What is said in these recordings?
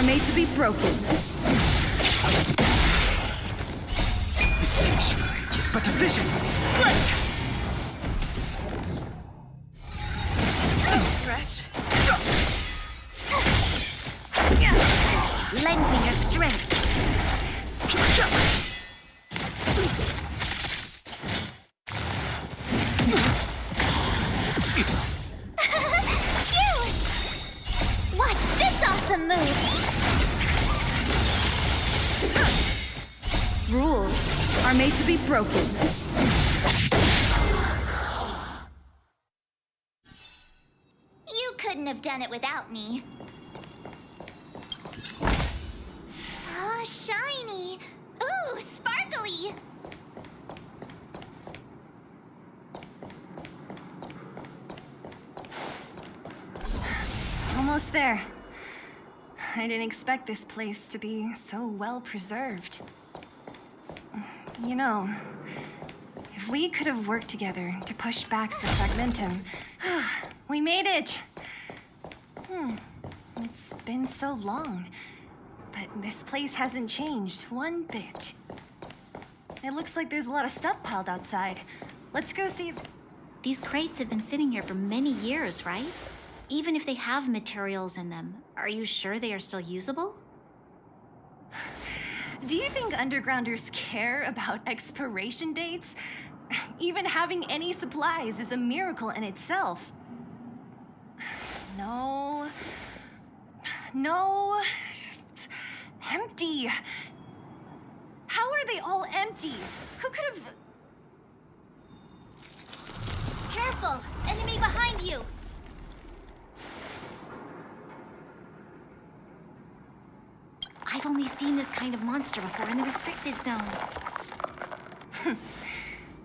made to be broken. The sanctuary is but a vision. Break! Scratch. Lend me your strength. Watch this awesome move! Rules are made to be broken. You couldn't have done it without me. Ah, shiny! Ooh, sparkly! Almost there. I didn't expect this place to be so well preserved. You know, if we could have worked together to push back the fragmentum, we made it! It's been so long, but this place hasn't changed one bit. It looks like there's a lot of stuff piled outside. Let's go see if... These crates have been sitting here for many years, right? Even if they have materials in them, are you sure they are still usable? Do you think undergrounders care about expiration dates? Even having any supplies is a miracle in itself. No. No. Empty. How are they all empty? Who could have... Careful! Enemy behind you! I've only seen this kind of monster before in the restricted zone.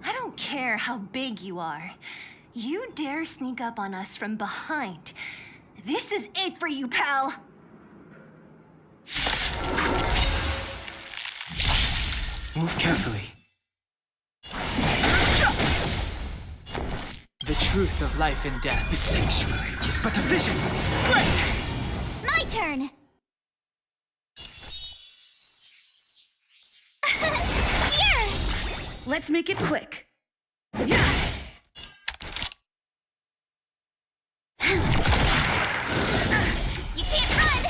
I don't care how big you are. You dare sneak up on us from behind. This is it for you, pal! Move carefully. The truth of life and death. The sanctuary is but a vision. Break! My turn! Here! Let's make it quick. You can't run!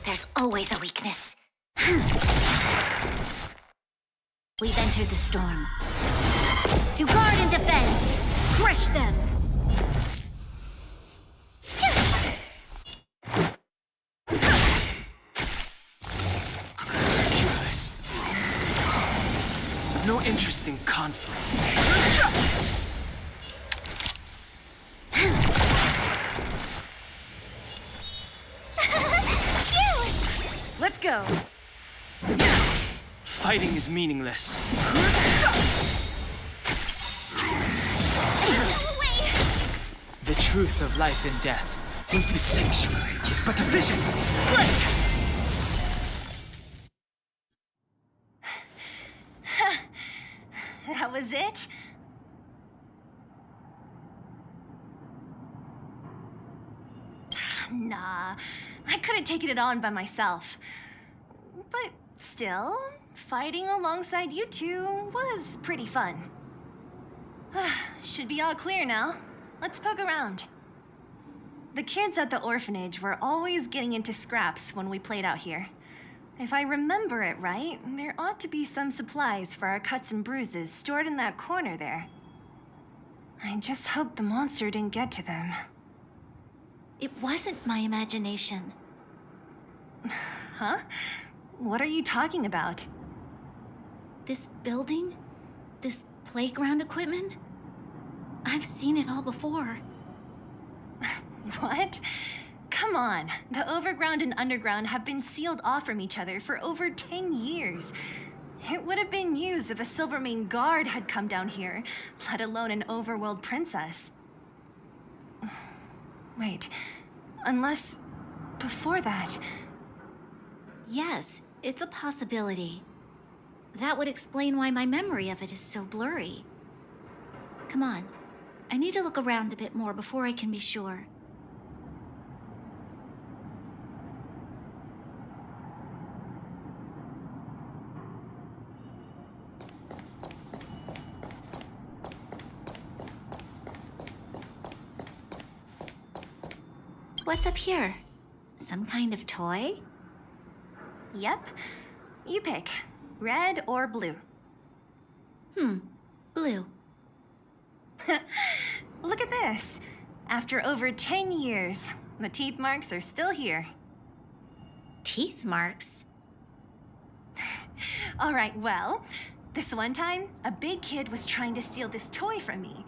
There's always a weakness. We've entered the storm. To guard and defend! Crush them! Ridiculous. No interest in conflict. Let's go. Fighting is meaningless. The truth of life and death. The sanctuary is but a vision. Break! That was it? Nah, I could have taken it on by myself. But still, fighting alongside you two was pretty fun. Should be all clear now. Let's poke around. The kids at the orphanage were always getting into scraps when we played out here. If I remember it right, there ought to be some supplies for our cuts and bruises stored in that corner there. I just hope the monster didn't get to them. It wasn't my imagination. Huh? What are you talking about? This building? This playground equipment? I've seen it all before. What? Come on. The overground and underground have been sealed off from each other for over 10 years. It would have been used if a Silvermane guard had come down here, let alone an overworld princess. Wait, unless before that... Yes, it's a possibility. That would explain why my memory of it is so blurry. Come on, I need to look around a bit more before I can be sure. What's up here? Some kind of toy? Yep. You pick. Red or blue. Blue. Look at this. After over 10 years, the teeth marks are still here. Teeth marks? All right, well, this one time, a big kid was trying to steal this toy from me.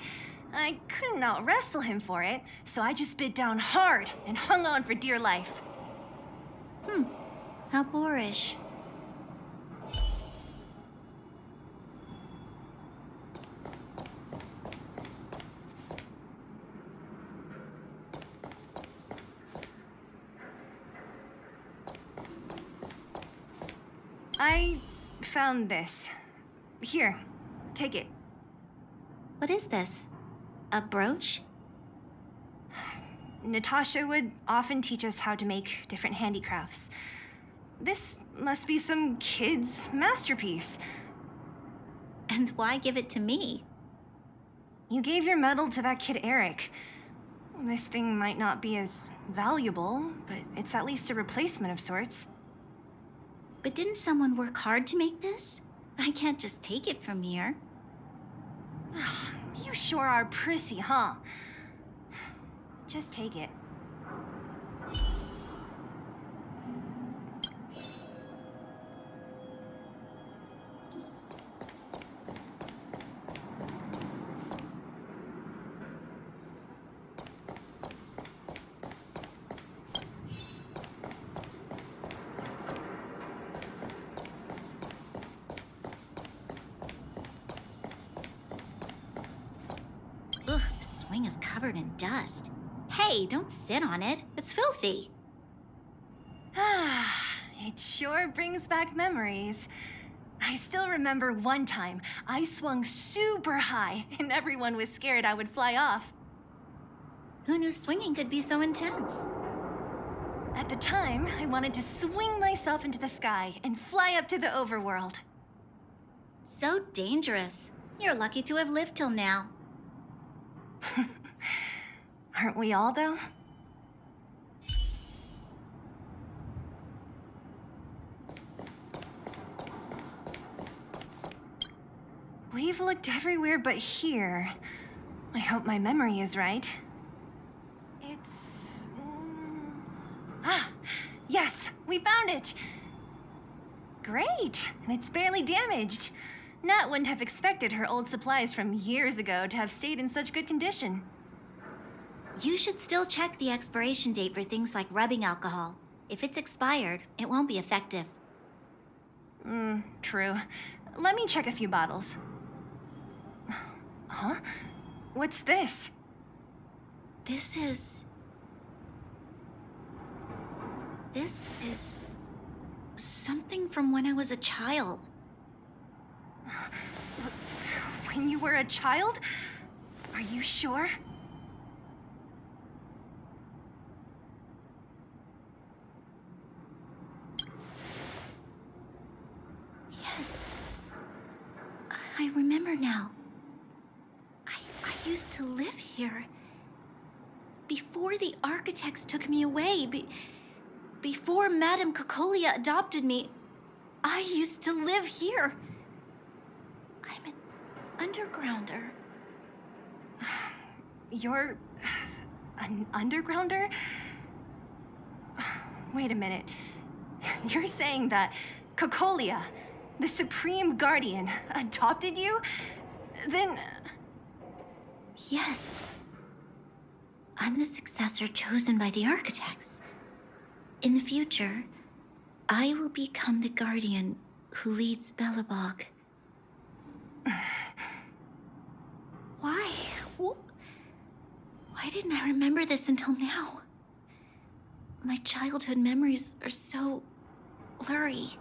I couldn't out-wrestle him for it, so I just bit down hard and hung on for dear life. How boorish. I found this. Here, take it. What is this? A brooch? Natasha would often teach us how to make different handicrafts. This must be some kid's masterpiece. And why give it to me? You gave your medal to that kid Eric. This thing might not be as valuable, but it's at least a replacement of sorts. But didn't someone work hard to make this? I can't just take it from here. You sure are prissy, huh? Just take it. Ugh, the swing is covered in dust. Hey, don't sit on it. It's filthy. It sure brings back memories. I still remember one time I swung super high and everyone was scared I would fly off. Who knew swinging could be so intense? At the time, I wanted to swing myself into the sky and fly up to the overworld. So dangerous. You're lucky to have lived till now. Aren't we all, though? We've looked everywhere but here. I hope my memory is right. It's... yes! We found it! Great! And it's barely damaged. Nat wouldn't have expected her old supplies from years ago to have stayed in such good condition. You should still check the expiration date for things like rubbing alcohol. If it's expired, it won't be effective. True. Let me check a few bottles. Huh? What's this? This is something from when I was a child. When you were a child? Are you sure? Yes. I remember now. I used to live here. Before the architects took me away, before Madame Cocolia adopted me, I used to live here. I'm an undergrounder. You're... an undergrounder? Wait a minute. You're saying that Cocolia, the Supreme Guardian, adopted you? Then... Yes. I'm the successor chosen by the architects. In the future, I will become the guardian who leads Belobog. Why? Why didn't I remember this until now? My childhood memories are so blurry.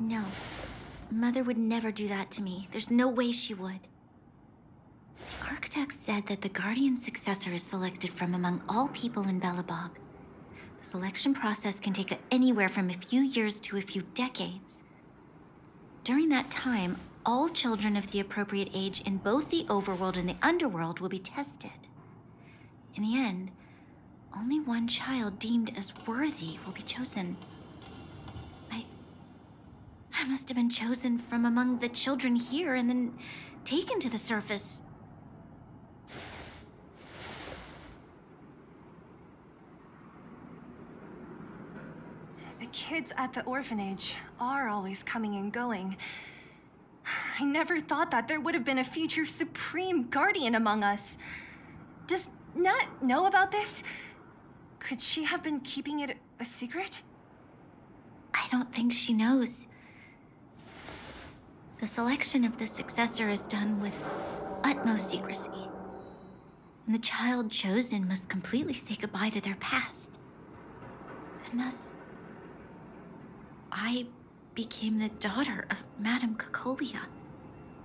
No. Mother would never do that to me. There's no way she would. The architect said that the guardian successor is selected from among all people in Belobog. The selection process can take anywhere from a few years to a few decades. During that time, all children of the appropriate age in both the overworld and the underworld will be tested. In the end, only one child deemed as worthy will be chosen. I must have been chosen from among the children here and then taken to the surface. The kids at the orphanage are always coming and going. I never thought that there would have been a future supreme guardian among us. Does Nat know about this? Could she have been keeping it a secret? I don't think she knows. The selection of the successor is done with utmost secrecy. And the child chosen must completely say goodbye to their past. And thus, I became the daughter of Madame Cocolia.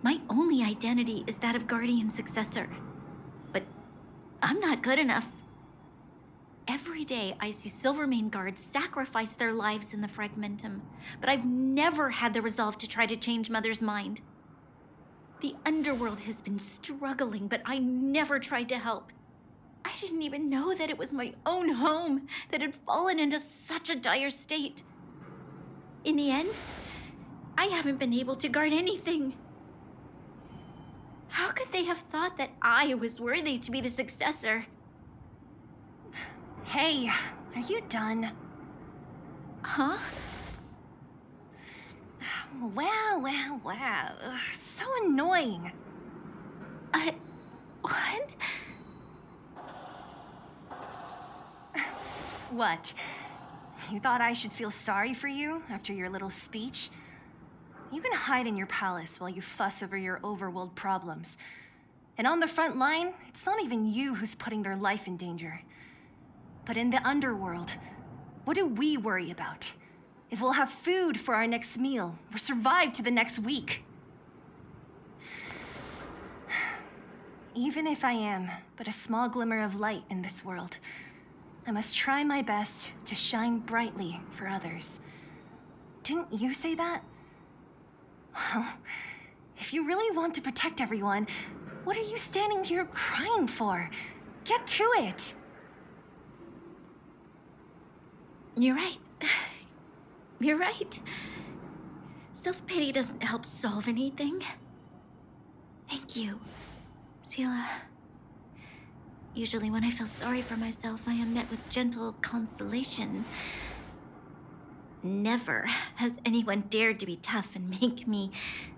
My only identity is that of guardian successor. But I'm not good enough. Every day I see Silvermane guards sacrifice their lives in the Fragmentum, but I've never had the resolve to try to change Mother's mind. The underworld has been struggling, but I never tried to help. I didn't even know that it was my own home that had fallen into such a dire state. In the end, I haven't been able to guard anything. How could they have thought that I was worthy to be the successor? Hey, are you done? Huh? Wow. Ugh, so annoying. What? What? You thought I should feel sorry for you after your little speech? You can hide in your palace while you fuss over your overworld problems. And on the front line, it's not even you who's putting their life in danger. But in the underworld, what do we worry about? If we'll have food for our next meal or survive to the next week. Even if I am but a small glimmer of light in this world, I must try my best to shine brightly for others. Didn't you say that? Well, if you really want to protect everyone, what are you standing here crying for? Get to it! You're right. You're right. Self-pity doesn't help solve anything. Thank you, Sela. Usually when I feel sorry for myself, I am met with gentle consolation. Never has anyone dared to be tough and make me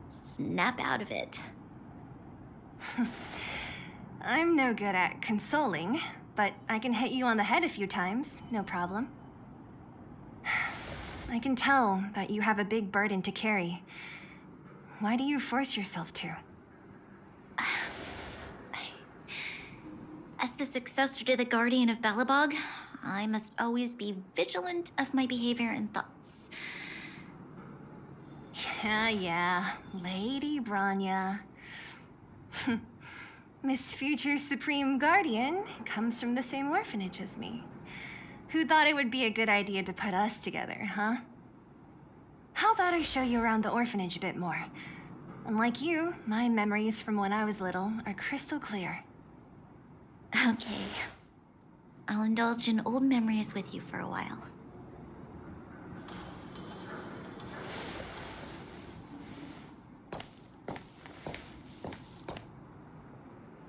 snap out of it. I'm no good at consoling, but I can hit you on the head a few times, no problem. I can tell that you have a big burden to carry. Why do you force yourself to? As the successor to the Guardian of Belobog, I must always be vigilant of my behavior and thoughts. Yeah, Lady Branya. Miss Future Supreme Guardian comes from the same orphanage as me. Who thought it would be a good idea to put us together, huh? How about I show you around the orphanage a bit more? Unlike you, my memories from when I was little are crystal clear. Okay. I'll indulge in old memories with you for a while.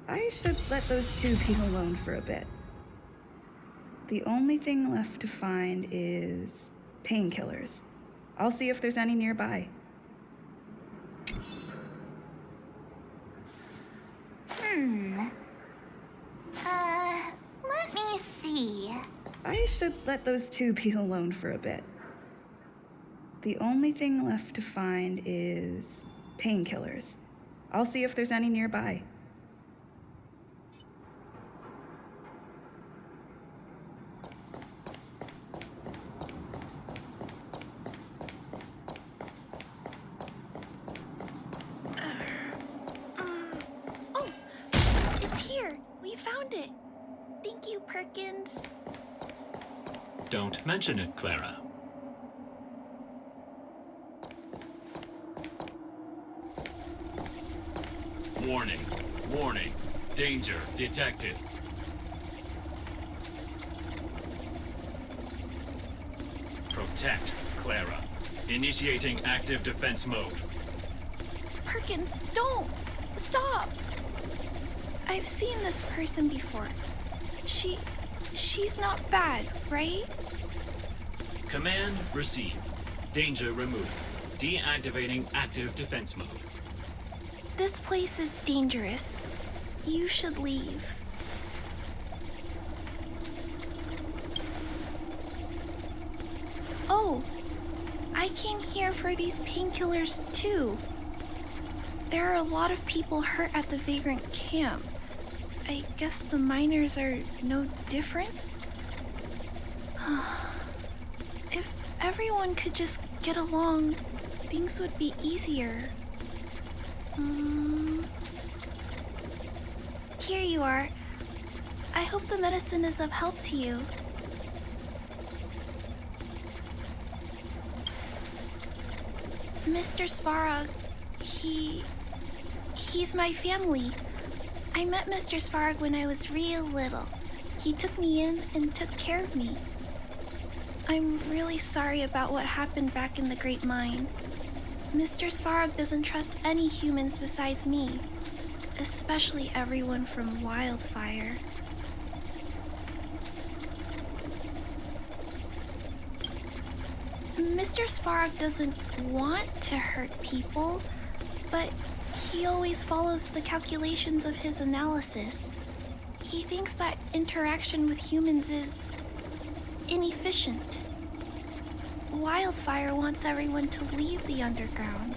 I should let those two be alone for a bit. The only thing left to find is painkillers. I'll see if there's any nearby. Let me see. I should let those two be alone for a bit. The only thing left to find is painkillers. I'll see if there's any nearby. found it. Thank you, Perkins. Don't mention it, Clara. Warning. Warning. Danger detected. Protect, Clara. Initiating active defense mode. Perkins, don't! Stop! I've seen this person before. She's not bad, right? Command received. Danger removed. Deactivating active defense mode. This place is dangerous. You should leave. Oh, I came here for these painkillers too. There are a lot of people hurt at the Vagrant camp. I guess the miners are no different? If everyone could just get along, things would be easier. Here you are. I hope the medicine is of help to you. Mr. Svarog, he's my family. I met Mr. Svarog when I was real little. He took me in and took care of me. I'm really sorry about what happened back in the Great Mine. Mr. Svarog doesn't trust any humans besides me, especially everyone from Wildfire. Mr. Svarog doesn't want to hurt people, but he always follows the calculations of his analysis. He thinks that interaction with humans is inefficient. Wildfire wants everyone to leave the underground,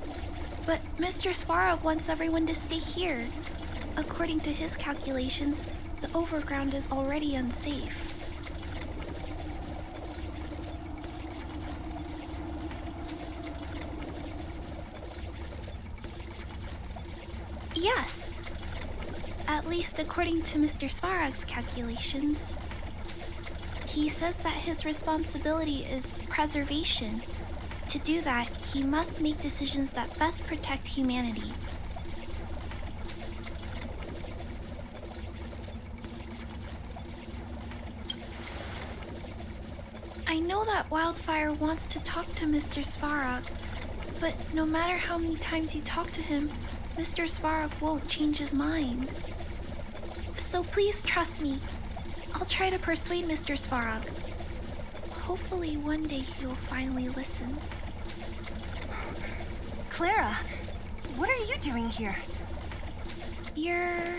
but Mr. Svarog wants everyone to stay here. According to his calculations, the overground is already unsafe. Yes, at least according to Mr. Svarog's calculations. He says that his responsibility is preservation. To do that, he must make decisions that best protect humanity. I know that Wildfire wants to talk to Mr. Svarog, but no matter how many times you talk to him, Mr. Svarog won't change his mind. So please trust me. I'll try to persuade Mr. Svarog. Hopefully one day he'll finally listen. Clara, what are you doing here? You're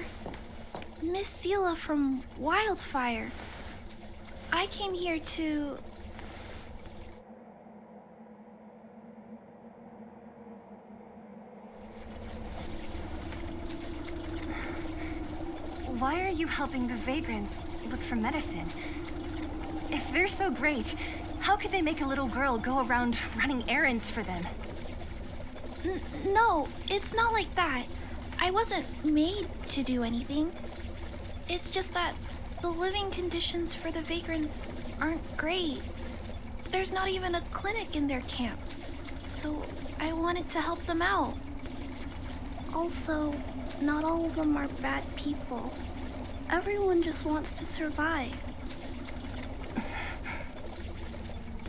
Miss Sela from Wildfire. I came here to... Why are you helping the Vagrants look for medicine? If they're so great, how could they make a little girl go around running errands for them? No, it's not like that. I wasn't made to do anything. It's just that the living conditions for the Vagrants aren't great. There's not even a clinic in their camp, so I wanted to help them out. Also, not all of them are bad people. Everyone just wants to survive.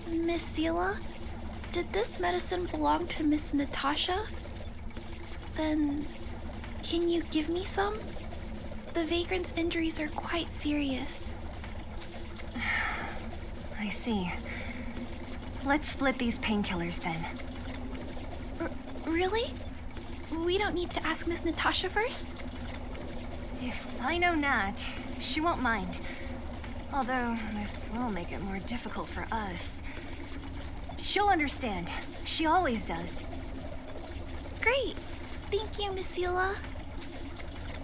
Miss Sela, did this medicine belong to Miss Natasha? Then, can you give me some? The Vagrant's injuries are quite serious. I see. Let's split these painkillers then. Really? We don't need to ask Miss Natasha first? If I know Nat, she won't mind. Although, this will make it more difficult for us. She'll understand. She always does. Great! Thank you, Miss Sela.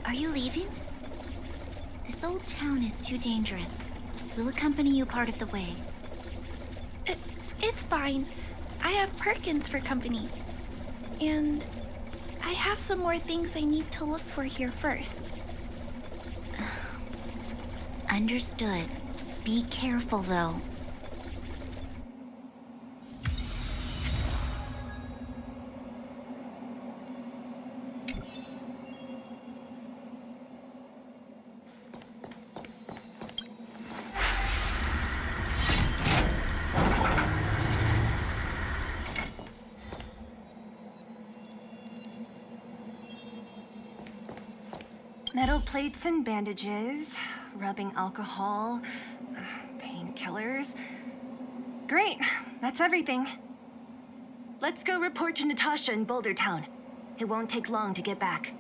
Are you leaving? This old town is too dangerous. We'll accompany you part of the way. It's fine. I have Perkins for company. And I have some more things I need to look for here first. Understood. Be careful, though. Metal plates and bandages, rubbing alcohol, painkillers. Great, that's everything. Let's go report to Natasha in Boulder Town. It won't take long to get back.